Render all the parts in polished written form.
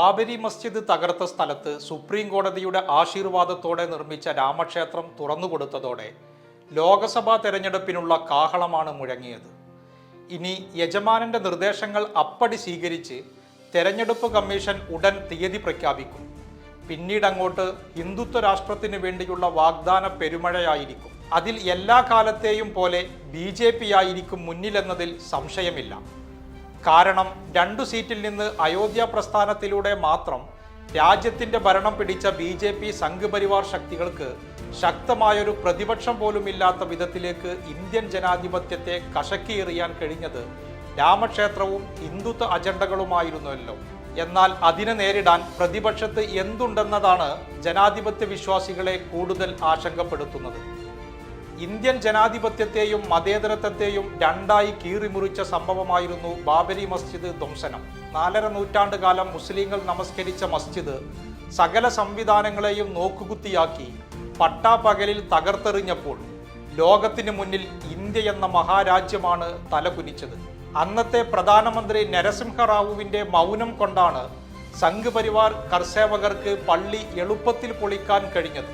ബാബരി മസ്ജിദ് തകർത്ത സ്ഥലത്ത് സുപ്രീം കോടതിയുടെ ആശീർവാദത്തോടെ നിർമ്മിച്ച രാമക്ഷേത്രം തുറന്നുകൊടുത്തതോടെ ലോക്സഭാ തെരഞ്ഞെടുപ്പിനുള്ള കാഹളമാണ് മുഴങ്ങിയത്. ഇനി യജമാനന്റെ നിർദ്ദേശങ്ങൾ അപ്പടി സ്വീകരിച്ച് തെരഞ്ഞെടുപ്പ് കമ്മീഷൻ ഉടൻ തീയതി പ്രഖ്യാപിക്കും. പിന്നീട് അങ്ങോട്ട് ഹിന്ദുത്വ രാഷ്ട്രത്തിന് വേണ്ടിയുള്ള വാഗ്ദാന പെരുമഴയായിരിക്കും. അതിൽ എല്ലാ കാലത്തെയും പോലെ BJP ആയിരിക്കും മുന്നിലെന്നതിൽ സംശയമില്ല. കാരണം 2 സീറ്റിൽ നിന്ന് അയോധ്യ പ്രസ്ഥാനത്തിലൂടെ മാത്രം രാജ്യത്തിന്റെ ഭരണം പിടിച്ച BJP സംഘ് പരിവാർ ശക്തികൾക്ക് ശക്തമായൊരു പ്രതിപക്ഷം പോലുമില്ലാത്ത വിധത്തിലേക്ക് ഇന്ത്യൻ ജനാധിപത്യത്തെ കശക്കിയെറിയാൻ കഴിഞ്ഞത് രാമക്ഷേത്രവും ഹിന്ദുത്വ അജണ്ടകളുമായിരുന്നല്ലോ. എന്നാൽ അതിനെ നേരിടാൻ പ്രതിപക്ഷത്ത് എന്തുണ്ടെന്നതാണ് ജനാധിപത്യ വിശ്വാസികളെ കൂടുതൽ ആശങ്കപ്പെടുത്തുന്നത്. ഇന്ത്യൻ ജനാധിപത്യത്തെയും മതേതരത്വത്തെയും രണ്ടായി കീറിമുറിച്ച സംഭവമായിരുന്നു ബാബരി മസ്ജിദ് ധ്വംസനം. 4.5 നൂറ്റാണ്ട് കാലം മുസ്ലിങ്ങൾ നമസ്കരിച്ച മസ്ജിദ് സകല സംവിധാനങ്ങളെയും നോക്കുകുത്തിയാക്കി പട്ടാപ്പകലിൽ തകർത്തെറിഞ്ഞപ്പോൾ ലോകത്തിന് മുന്നിൽ ഇന്ത്യ എന്ന മഹാരാജ്യമാണ് തലകുനിച്ചത്. അന്നത്തെ പ്രധാനമന്ത്രി നരസിംഹറാവുവിന്റെ മൗനം കൊണ്ടാണ് സംഘ് പരിവാർ കർസേവകർക്ക് പള്ളി എളുപ്പത്തിൽ പൊളിക്കാൻ കഴിഞ്ഞത്.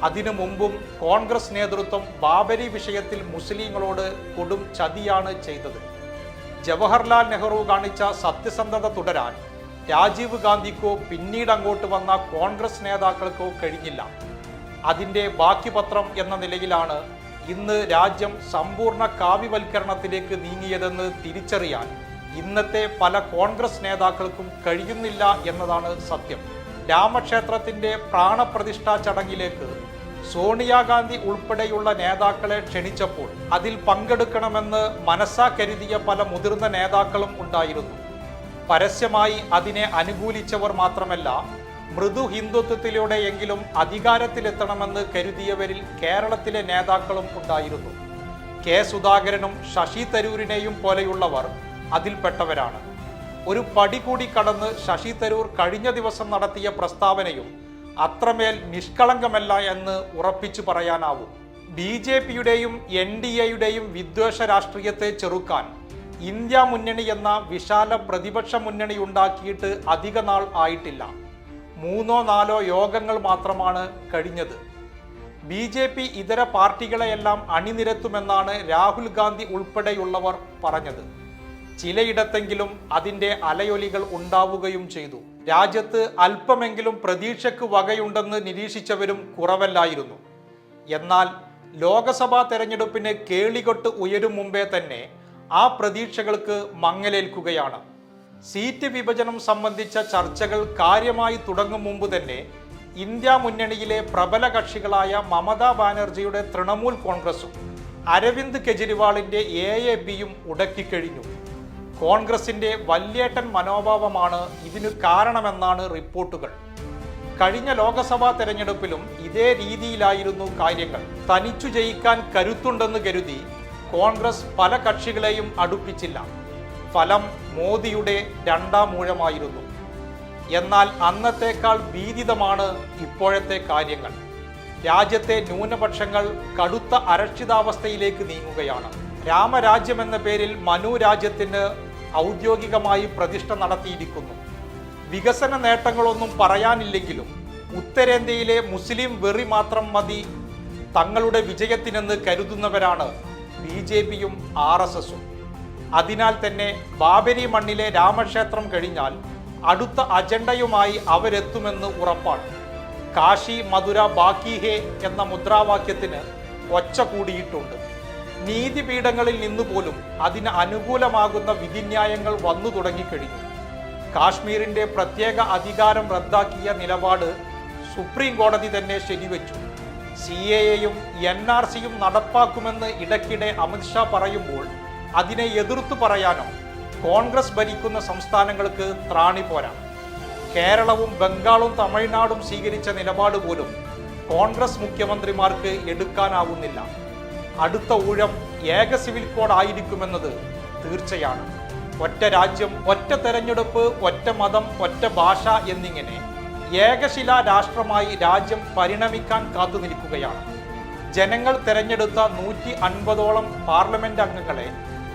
അതിനു മുമ്പും കോൺഗ്രസ് നേതൃത്വം ബാബരി വിഷയത്തിൽ മുസ്ലിങ്ങളോട് കൊടും ചതിയാണ് ചെയ്തത്. ജവഹർലാൽ നെഹ്റു കാണിച്ച സത്യസന്ധത തുടരാൻ രാജീവ് ഗാന്ധിക്കോ പിന്നീട് അങ്ങോട്ട് വന്ന കോൺഗ്രസ് നേതാക്കൾക്കോ കഴിഞ്ഞില്ല. അതിൻ്റെ ബാക്കി പത്രം എന്ന നിലയിലാണ് ഇന്ന് രാജ്യം സമ്പൂർണ്ണ കാവ്യവൽക്കരണത്തിലേക്ക് നീങ്ങിയതെന്ന് തിരിച്ചറിയാൻ ഇന്നത്തെ പല കോൺഗ്രസ് നേതാക്കൾക്കും കഴിയുന്നില്ല എന്നതാണ് സത്യം. രാമക്ഷേത്രത്തിന്റെ പ്രാണപ്രതിഷ്ഠാ ചടങ്ങിലേക്ക് സോണിയാഗാന്ധി ഉൾപ്പെടെയുള്ള നേതാക്കളെ ക്ഷണിച്ചപ്പോൾ അതിൽ പങ്കെടുക്കണമെന്ന് മനസ്സാ കരുതിയ പല മുതിർന്ന നേതാക്കളും ഉണ്ടായിരുന്നു. പരസ്യമായി അതിനെ അനുകൂലിച്ചവർ മാത്രമല്ല, മൃദു ഹിന്ദുത്വത്തിലൂടെയെങ്കിലും അധികാരത്തിലെത്തണമെന്ന് കരുതിയവരിൽ കേരളത്തിലെ നേതാക്കളും ഉണ്ടായിരുന്നു. കെ സുധാകരനും ശശി തരൂരിനെയും പോലെയുള്ളവർ അതിൽപ്പെട്ടവരാണ്. ഒരു പടി കൂടി കടന്ന് ശശി തരൂർ കഴിഞ്ഞ ദിവസം നടത്തിയ പ്രസ്താവനയും അത്രമേൽ നിഷ്കളങ്കമല്ല എന്ന് ഉറപ്പിച്ചു പറയാനാവും. BJPയുടെയും NDAയുടെയും വിദ്വേഷ രാഷ്ട്രീയത്തെ ചെറുക്കാൻ ഇന്ത്യ മുന്നണി എന്ന വിശാല പ്രതിപക്ഷ മുന്നണി ഉണ്ടാക്കിയിട്ട് അധിക നാൾ ആയിട്ടില്ല. 3-4 യോഗങ്ങൾ മാത്രമാണ് കഴിഞ്ഞത്. BJP ഇതര പാർട്ടികളെയെല്ലാം അണിനിരത്തുമെന്നാണ് രാഹുൽ ഗാന്ധി ഉൾപ്പെടെയുള്ളവർ പറഞ്ഞത്. ചിലയിടത്തെങ്കിലും അതിൻ്റെ അലയൊലികൾ ഉണ്ടാവുകയും ചെയ്തു. രാജ്യത്ത് അല്പമെങ്കിലും പ്രതീക്ഷയ്ക്ക് വകയുണ്ടെന്ന് നിരീക്ഷിച്ചവരും കുറവല്ലായിരുന്നു. എന്നാൽ ലോക്സഭാ തെരഞ്ഞെടുപ്പിന് കേളികൊട്ട് ഉയരും മുമ്പേ തന്നെ ആ പ്രതീക്ഷകൾക്ക് മങ്ങലേൽക്കുകയാണ്. സീറ്റ് വിഭജനം സംബന്ധിച്ച ചർച്ചകൾ കാര്യമായി തുടങ്ങും മുമ്പ് തന്നെ ഇന്ത്യ മുന്നണിയിലെ പ്രബല കക്ഷികളായ മമതാ ബാനർജിയുടെ തൃണമൂൽ കോൺഗ്രസും അരവിന്ദ് കെജ്രിവാളിന്റെ AAPയും ഉടക്കിക്കഴിഞ്ഞു. കോൺഗ്രസിന്റെ വല്യേട്ടൻ മനോഭാവമാണ് ഇതിനു കാരണമെന്നാണ് റിപ്പോർട്ടുകൾ. കഴിഞ്ഞ ലോക്സഭാ തെരഞ്ഞെടുപ്പിലും ഇതേ രീതിയിലായിരുന്നു കാര്യങ്ങൾ. തനിച്ചു ജയിക്കാൻ കരുത്തുണ്ടെന്ന് കരുതി കോൺഗ്രസ് പല കക്ഷികളെയും അടുപ്പിച്ചില്ല. ഫലം മോദിയുടെ 2ാം ഊഴമായിരുന്നു. എന്നാൽ അന്നത്തേക്കാൾ ഭീതിതമാണ് ഇപ്പോഴത്തെ കാര്യങ്ങൾ. രാജ്യത്തെ ന്യൂനപക്ഷങ്ങൾ കടുത്ത അരക്ഷിതാവസ്ഥയിലേക്ക് നീങ്ങുകയാണ്. രാമരാജ്യം എന്ന പേരിൽ മനു രാജ്യത്തിന് ഔദ്യോഗികമായി പ്രതിഷ്ഠ നടത്തിയിരിക്കുന്നു. വികസന നേട്ടങ്ങളൊന്നും പറയാനില്ലെങ്കിലും ഉത്തരേന്ത്യയിലെ മുസ്ലിം വെറി മാത്രം മതി തങ്ങളുടെ വിജയത്തിനെന്ന് കരുതുന്നവരാണ് BJPയും RSSും. അതിനാൽ തന്നെ ബാബരി മണ്ണിലെ രാമക്ഷേത്രം കഴിഞ്ഞാൽ അടുത്ത അജണ്ടയുമായി അവരെത്തുമെന്ന് ഉറപ്പാണ്. കാശി മധുര ബാക്കി ഹേ എന്ന മുദ്രാവാക്യത്തിന് ഒച്ച കൂടിയിട്ടുണ്ട്. നീതിപീഠങ്ങളിൽ നിന്നുപോലും അതിന് അനുകൂലമാകുന്ന വിധിന്യായങ്ങൾ വന്നു തുടങ്ങിക്കഴിഞ്ഞു. കാശ്മീരിന്റെ പ്രത്യേക അധികാരം റദ്ദാക്കിയ നിലപാട് സുപ്രീം കോടതി തന്നെ ശരിവെച്ചു. CAAയും NRCയും നടപ്പാക്കുമെന്ന് ഇടയ്ക്കിടെ അമിത്ഷാ പറയുമ്പോൾ അതിനെ എതിർത്തു പറയാനോ കോൺഗ്രസ് ഭരിക്കുന്ന സംസ്ഥാനങ്ങൾക്ക് ത്രാണി പോരാ. കേരളവും ബംഗാളും തമിഴ്നാടും സ്വീകരിച്ച നിലപാട് പോലും കോൺഗ്രസ് മുഖ്യമന്ത്രിമാർക്ക് എടുക്കാനാവുന്നില്ല. അടുത്ത ഊഴം ഏക സിവിൽ കോഡ് ആയിരിക്കുമെന്നത് തീർച്ചയാണ്. ഒറ്റ രാജ്യം, ഒറ്റ തെരഞ്ഞെടുപ്പ്, ഒറ്റ മതം, ഒറ്റ ഭാഷ എന്നിങ്ങനെ ഏകശിലാ രാഷ്ട്രമായി രാജ്യം പരിണമിക്കാൻ കാത്തുനിൽക്കുകയാണ്. ജനങ്ങൾ തെരഞ്ഞെടുത്ത 150ഓളം പാർലമെന്റ് അംഗങ്ങളെ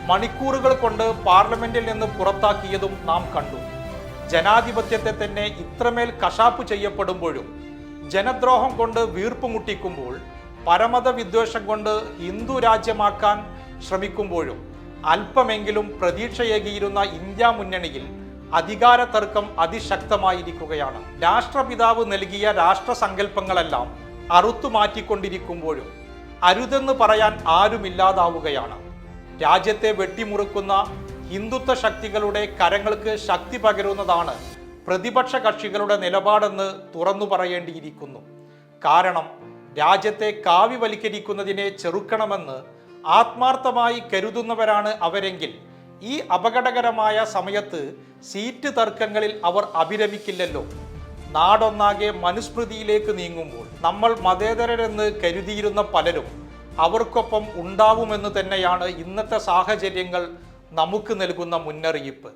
മണിക്കൂറുകൾ കൊണ്ട് പാർലമെന്റിൽ നിന്ന് പുറത്താക്കിയതും നാം കണ്ടു. ജനാധിപത്യത്തെ തന്നെ ഇത്രമേൽ കശാപ്പ് ചെയ്യപ്പെടുമ്പോഴും, ജനദ്രോഹം കൊണ്ട് വീർപ്പ് മുട്ടിക്കുമ്പോൾ, പരമത വിദ്വേഷം കൊണ്ട് ഹിന്ദു രാജ്യമാക്കാൻ ശ്രമിക്കുമ്പോഴും അല്പമെങ്കിലും പ്രതീക്ഷയേകിയിരുന്ന ഇന്ത്യ മുന്നണിയിൽ അധികാര തർക്കം അതിശക്തമായിരിക്കുകയാണ്. രാഷ്ട്രപിതാവ് നൽകിയ രാഷ്ട്രസങ്കല്പങ്ങളെല്ലാം അറുത്തു മാറ്റിക്കൊണ്ടിരിക്കുമ്പോഴും അരുതെന്ന് പറയാൻ ആരുമില്ലാതാവുകയാണ്. രാജ്യത്തെ വെട്ടിമുറുക്കുന്ന ഹിന്ദുത്വ ശക്തികളുടെ കരങ്ങൾക്ക് ശക്തി പകരുന്നതാണ് പ്രതിപക്ഷ കക്ഷികളുടെ നിലപാടെന്ന് തുറന്നു പറയേണ്ടിയിരിക്കുന്നു. കാരണം രാജ്യത്തെ കാവ്യവൽക്കരിക്കുന്നതിനെ ചെറുക്കണമെന്ന് ആത്മാർത്ഥമായി കരുതുന്നവരാണ് അവരെങ്കിൽ ഈ അപകടകരമായ സമയത്ത് സീറ്റ് തർക്കങ്ങളിൽ അവർ അഭിരമിക്കില്ലല്ലോ. നാടൊന്നാകെ മനുസ്മൃതിയിലേക്ക് നീങ്ങുമ്പോൾ നമ്മൾ മതേതരരെന്ന് കരുതിയിരുന്ന പലരും അവർക്കൊപ്പം ഉണ്ടാവുമെന്ന് തന്നെയാണ് ഇന്നത്തെ സാഹചര്യങ്ങൾ നമുക്ക് നൽകുന്ന മുന്നറിയിപ്പ്.